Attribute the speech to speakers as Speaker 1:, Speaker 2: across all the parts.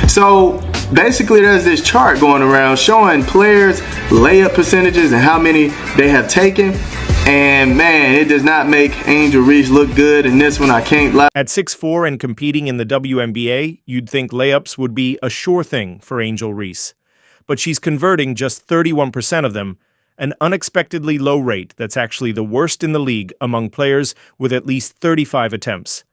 Speaker 1: So basically there's this chart going around showing players layup percentages and how many they have taken. And man, it does not make Angel Reese look good in this one, I can't lie.
Speaker 2: At 6'4" and competing in the WNBA, you'd think layups would be a sure thing for Angel Reese. But she's converting just 31% of them, an unexpectedly low rate that's actually the worst in the league among players with at least 35 attempts.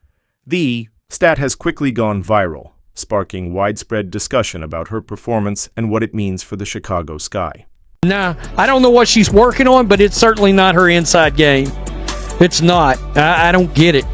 Speaker 2: The stat has quickly gone viral, sparking widespread discussion about her performance and what it means for the Chicago Sky.
Speaker 3: Nah, I don't know what she's working on, but it's certainly not her inside game. It's not. I don't get it.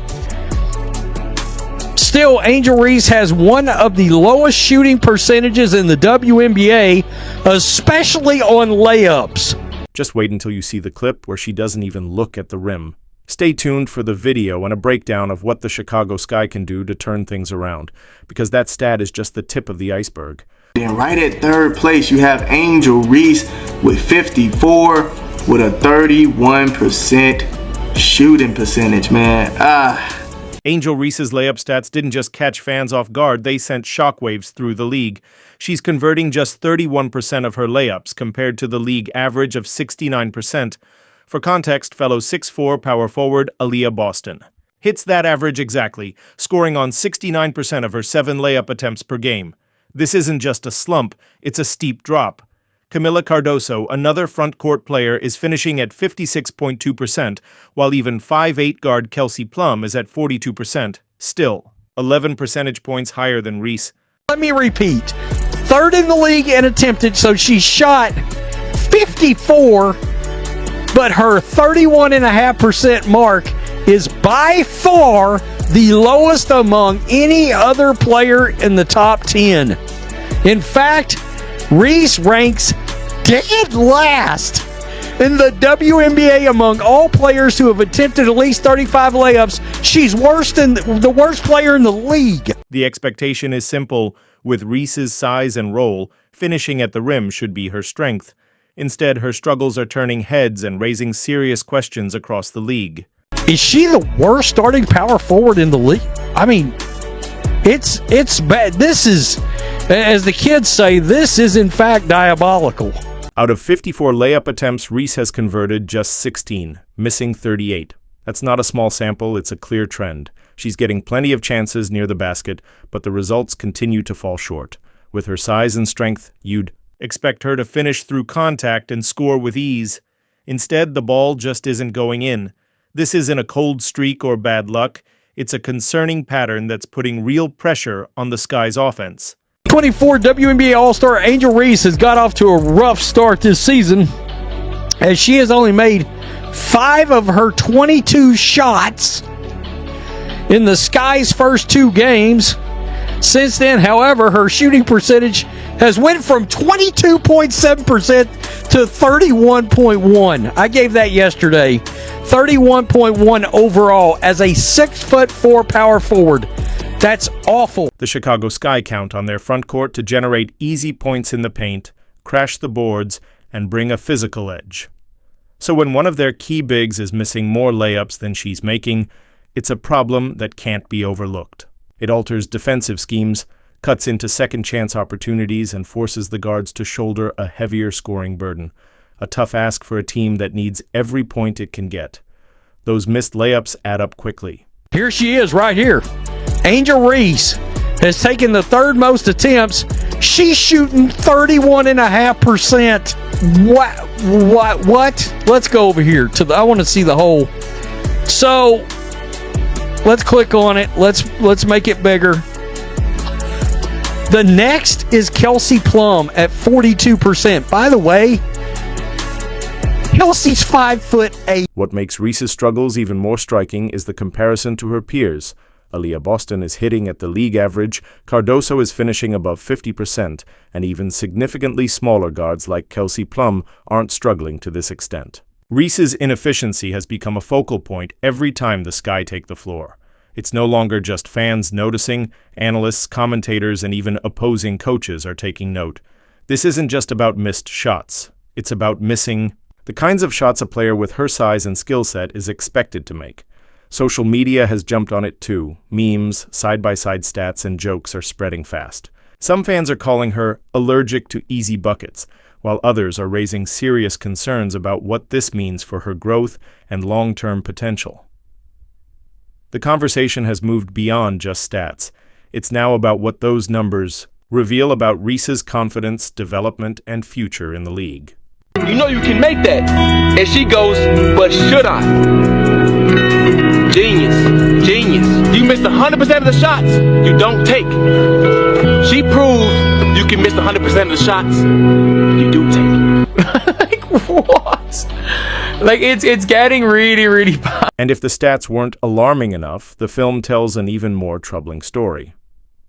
Speaker 3: Still, Angel Reese has one of the lowest shooting percentages in the WNBA, especially on layups.
Speaker 2: Just wait until you see the clip where she doesn't even look at the rim. Stay tuned for the video and a breakdown of what the Chicago Sky can do to turn things around, because that stat is just the tip of the iceberg.
Speaker 1: And right at third place, you have Angel Reese with 54 with a 31% shooting percentage, man.
Speaker 2: Angel Reese's layup stats didn't just catch fans off guard, they sent shockwaves through the league. She's converting just 31% of her layups compared to the league average of 69%. For context, fellow 6'4" power forward Aaliyah Boston hits that average exactly, scoring on 69% of her 7 layup attempts per game. This isn't just a slump, it's a steep drop. Camila Cardoso, another front court player, is finishing at 56.2%, while even 5'8" guard Kelsey Plum is at 42%, still 11 percentage points higher than Reese.
Speaker 3: Let me repeat. Third in the league and attempted, so she shot 54, but her 31.5% mark is by far the lowest among any other player in the top 10. In fact, Reese ranks dead last in the WNBA among all players who have attempted at least 35 layups. She's worse than the worst player in the league.
Speaker 2: The expectation is simple. With Reese's size and role, finishing at the rim should be her strength. Instead, her struggles are turning heads and raising serious questions across the league.
Speaker 3: Is she the worst starting power forward in the league? I mean, it's bad. This is, as the kids say, this is in fact diabolical.
Speaker 2: Out of 54 layup attempts, Reese has converted just 16, missing 38. That's not a small sample, it's a clear trend. She's getting plenty of chances near the basket, but the results continue to fall short. With her size and strength, you'd expect her to finish through contact and score with ease. Instead, the ball just isn't going in. This isn't a cold streak or bad luck. It's a concerning pattern that's putting real pressure on the Sky's offense.
Speaker 3: 24 WNBA All-Star Angel Reese has got off to a rough start this season, as she has only made 5 of her 22 shots in the Sky's first 2 games. Since then, however, her shooting percentage has went from 22.7% to 31.1%. I gave that yesterday. 31.1% overall as a 6'4" power forward. That's awful.
Speaker 2: The Chicago Sky count on their front court to generate easy points in the paint, crash the boards, and bring a physical edge. So when one of their key bigs is missing more layups than she's making, it's a problem that can't be overlooked. It alters defensive schemes, cuts into second-chance opportunities, and forces the guards to shoulder a heavier scoring burden. A tough ask for a team that needs every point it can get. Those missed layups add up quickly.
Speaker 3: Here she is right here. Angel Reese has taken the 3rd most attempts. She's shooting 31.5%. What? Let's go over here I want to see the whole. So let's click on it. Let's make it bigger. The next is Kelsey Plum at 42%. By the way, Kelsey's 5'8".
Speaker 2: What makes Reese's struggles even more striking is the comparison to her peers. Aaliyah Boston is hitting at the league average, Cardoso is finishing above 50%, and even significantly smaller guards like Kelsey Plum aren't struggling to this extent. Reese's inefficiency has become a focal point every time the Sky take the floor. It's no longer just fans noticing, analysts, commentators, and even opposing coaches are taking note. This isn't just about missed shots. It's about missing the kinds of shots a player with her size and skill set is expected to make. Social media has jumped on it too. Memes, side-by-side stats, and jokes are spreading fast. Some fans are calling her allergic to easy buckets, while others are raising serious concerns about what this means for her growth and long-term potential. The conversation has moved beyond just stats. It's now about what those numbers reveal about Reese's confidence, development, and future in the league.
Speaker 4: You know you can make that. And she goes, but should I? Genius. Genius. You missed 100% of the shots you don't take. She proved you can miss 100% of the shots you do take.
Speaker 5: Like, what? Like, it's getting really, really bad.
Speaker 2: And if the stats weren't alarming enough, the film tells an even more troubling story.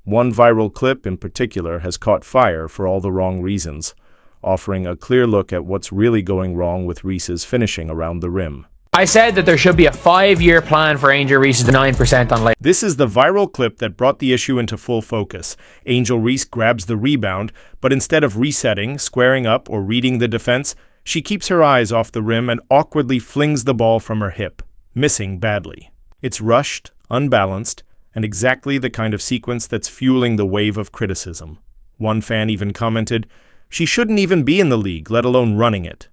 Speaker 2: One viral clip in particular has caught fire for all the wrong reasons, offering a clear look at what's really going wrong with Reese's finishing around the rim.
Speaker 5: I said that there should be a 5-year plan for Angel Reese's 9% on late.
Speaker 2: This is the viral clip that brought the issue into full focus. Angel Reese grabs the rebound, but instead of resetting, squaring up, or reading the defense, she keeps her eyes off the rim and awkwardly flings the ball from her hip, missing badly. It's rushed, unbalanced, and exactly the kind of sequence that's fueling the wave of criticism. One fan even commented, "She shouldn't even be in the league, let alone running it."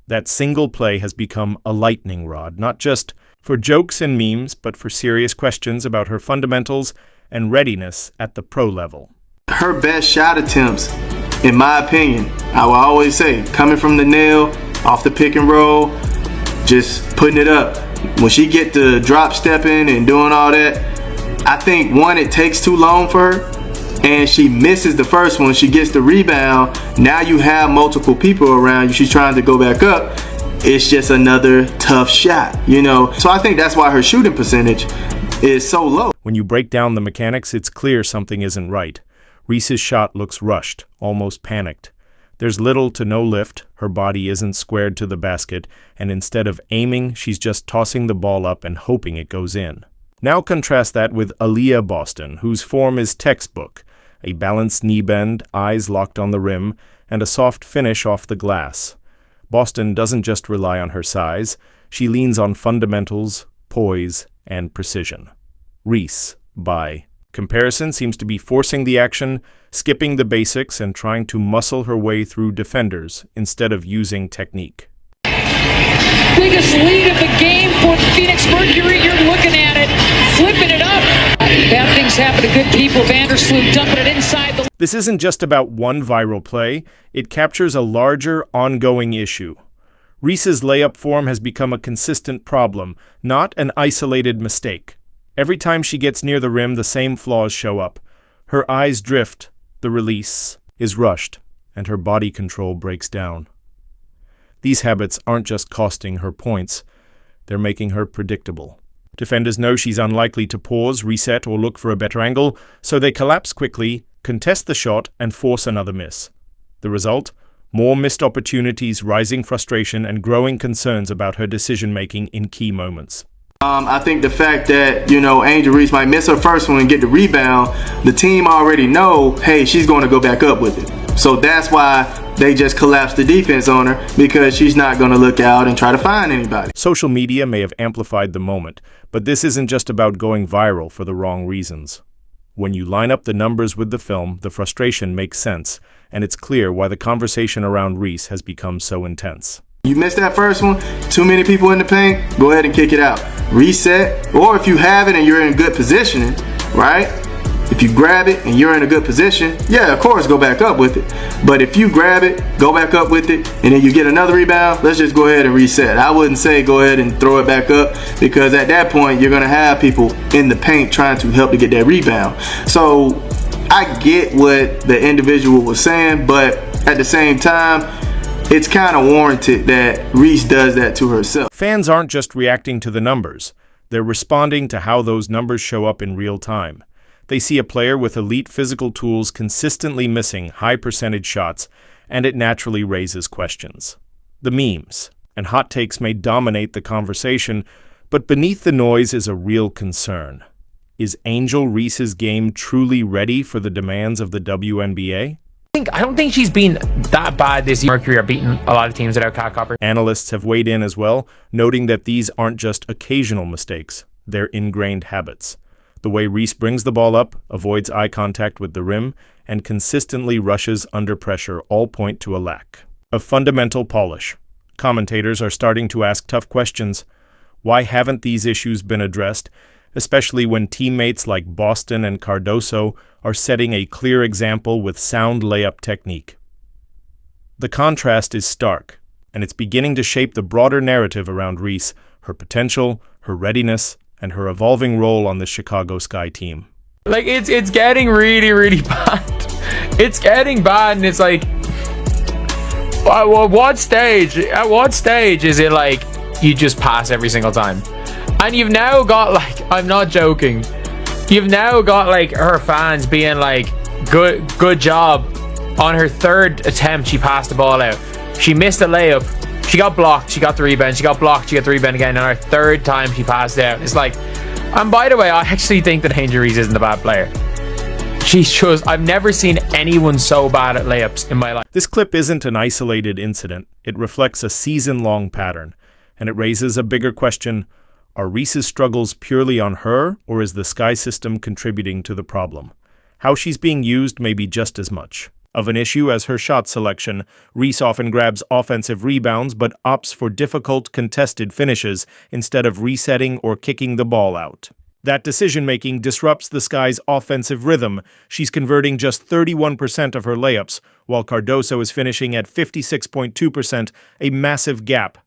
Speaker 2: That single play has become a lightning rod, not just for jokes and memes, but for serious questions about her fundamentals and readiness at the pro level.
Speaker 1: Her best shot attempts, in my opinion, I will always say, coming from the nail, off the pick and roll, just putting it up. When she get to drop stepping and doing all that, I think, one, it takes too long for her, and she misses the first one. She gets the rebound. Now you have multiple people around you. She's trying to go back up. It's just another tough shot, you know? So I think that's why her shooting percentage is so low.
Speaker 2: When you break down the mechanics, it's clear something isn't right. Reese's shot looks rushed, almost panicked. There's little to no lift, her body isn't squared to the basket, and instead of aiming, she's just tossing the ball up and hoping it goes in. Now contrast that with Aaliyah Boston, whose form is textbook. A balanced knee bend, eyes locked on the rim, and a soft finish off the glass. Boston doesn't just rely on her size, she leans on fundamentals, poise, and precision. Reese, by comparison, seems to be forcing the action, skipping the basics, and trying to muscle her way through defenders instead of using technique.
Speaker 6: Biggest lead of the game for the Phoenix Mercury. You're looking at it, flipping it up. Bad things happen to good people. Vandersloot dumping it inside the...
Speaker 2: This isn't just about one viral play. It captures a larger, ongoing issue. Reese's layup form has become a consistent problem, not an isolated mistake. Every time she gets near the rim, the same flaws show up. Her eyes drift, the release is rushed, and her body control breaks down. These habits aren't just costing her points, they're making her predictable. Defenders know she's unlikely to pause, reset, or look for a better angle, so they collapse quickly, contest the shot, and force another miss. The result? More missed opportunities, rising frustration, and growing concerns about her decision-making in key moments.
Speaker 1: I think the fact that, Angel Reese might miss her first one and get the rebound, the team already know, hey, she's going to go back up with it. So that's why they just collapse the defense on her, because she's not going to look out and try to find anybody.
Speaker 2: Social media may have amplified the moment, but this isn't just about going viral for the wrong reasons. When you line up the numbers with the film, the frustration makes sense, and it's clear why the conversation around Reese has become so intense.
Speaker 1: You missed that first one, too many people in the paint, go ahead and kick it out. Reset, or if you have it and you're in good positioning, right? If you grab it and you're in a good position, yeah, of course, go back up with it. But if you grab it, go back up with it, and then you get another rebound, let's just go ahead and reset. I wouldn't say go ahead and throw it back up, because at that point, you're going to have people in the paint trying to help to get that rebound. So I get what the individual was saying, but at the same time, it's kind of warranted that Reese does that to herself.
Speaker 2: Fans aren't just reacting to the numbers. They're responding to how those numbers show up in real time. They see a player with elite physical tools consistently missing high-percentage shots, and it naturally raises questions. The memes and hot takes may dominate the conversation, but beneath the noise is a real concern. Is Angel Reese's game truly ready for the demands of the WNBA?
Speaker 5: I don't think she's been that bad this year. Mercury are beating a lot of teams without Cat Copper.
Speaker 2: Analysts have weighed in as well, noting that these aren't just occasional mistakes, they're ingrained habits. The way Reese brings the ball up, avoids eye contact with the rim, and consistently rushes under pressure all point to a lack of fundamental polish. Commentators are starting to ask tough questions. Why haven't these issues been addressed, especially when teammates like Boston and Cardoso are setting a clear example with sound layup technique? The contrast is stark, and it's beginning to shape the broader narrative around Reese, her potential, her readiness, and her evolving role on the Chicago Sky team.
Speaker 5: Like, it's getting really, really bad. It's getting bad, and it's like, at what stage is it like you just pass every single time? And you've now got, like, I'm not joking, you've now got, like, her fans being like, good job. On her third attempt, she passed the ball out. She missed a layup. She got blocked. She got the rebound. She got blocked. She got the rebound again. And her third time, she passed it out. It's like, and by the way, I actually think that Angel Reese isn't a bad player. I've never seen anyone so bad at layups in my life.
Speaker 2: This clip isn't an isolated incident. It reflects a season-long pattern, and it raises a bigger question. Are Reese's struggles purely on her, or is the Sky system contributing to the problem? How she's being used may be just as much of an issue as her shot selection. Reese often grabs offensive rebounds but opts for difficult contested finishes instead of resetting or kicking the ball out. That decision-making disrupts the Sky's offensive rhythm. She's converting just 31% of her layups, while Cardoso is finishing at 56.2%, a massive gap.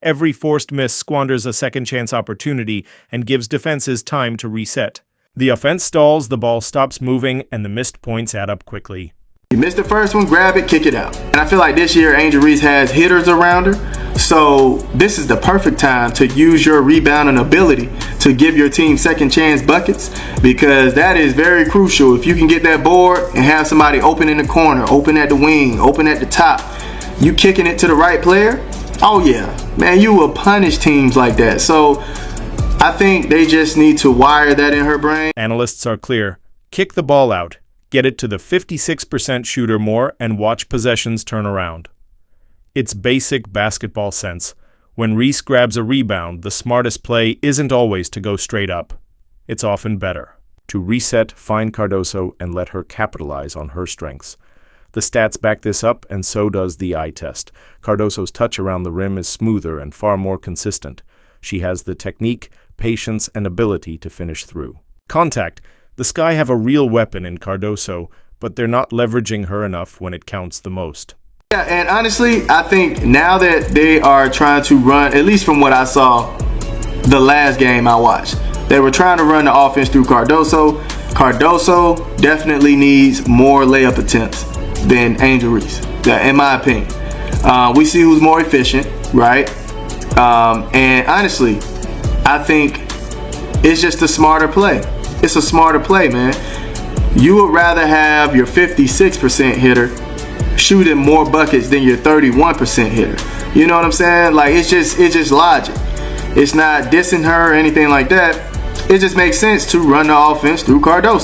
Speaker 2: Every forced miss squanders a second-chance opportunity and gives defenses time to reset. The offense stalls, the ball stops moving, and the missed points add up quickly.
Speaker 1: You missed the first one, grab it, kick it out. And I feel like this year Angel Reese has hitters around her, so this is the perfect time to use your rebounding ability to give your team second chance buckets, because that is very crucial. If you can get that board and have somebody open in the corner, open at the wing, open at the top, you kicking it to the right player, oh yeah, man, you will punish teams like that. So I think they just need to wire that in her brain.
Speaker 2: Analysts are clear. Kick the ball out. Get it to the 56% shooter more and watch possessions turn around. It's basic basketball sense. When Reese grabs a rebound, the smartest play isn't always to go straight up. It's often better to reset, find Cardoso, and let her capitalize on her strengths. The stats back this up, and so does the eye test. Cardoso's touch around the rim is smoother and far more consistent. She has the technique, patience, and ability to finish through. Contact. The Sky have a real weapon in Cardoso, but they're not leveraging her enough when it counts the most.
Speaker 1: Yeah, and honestly, I think now that they are trying to run, at least from what I saw the last game I watched, they were trying to run the offense through Cardoso. Cardoso definitely needs more layup attempts than Angel Reese, in my opinion. We see who's more efficient, right? And honestly, I think it's just a smarter play. It's a smarter play, man. You would rather have your 56% hitter shooting more buckets than your 31% hitter. You know what I'm saying? Like, it's just logic. It's not dissing her or anything like that. It just makes sense to run the offense through Cardoso.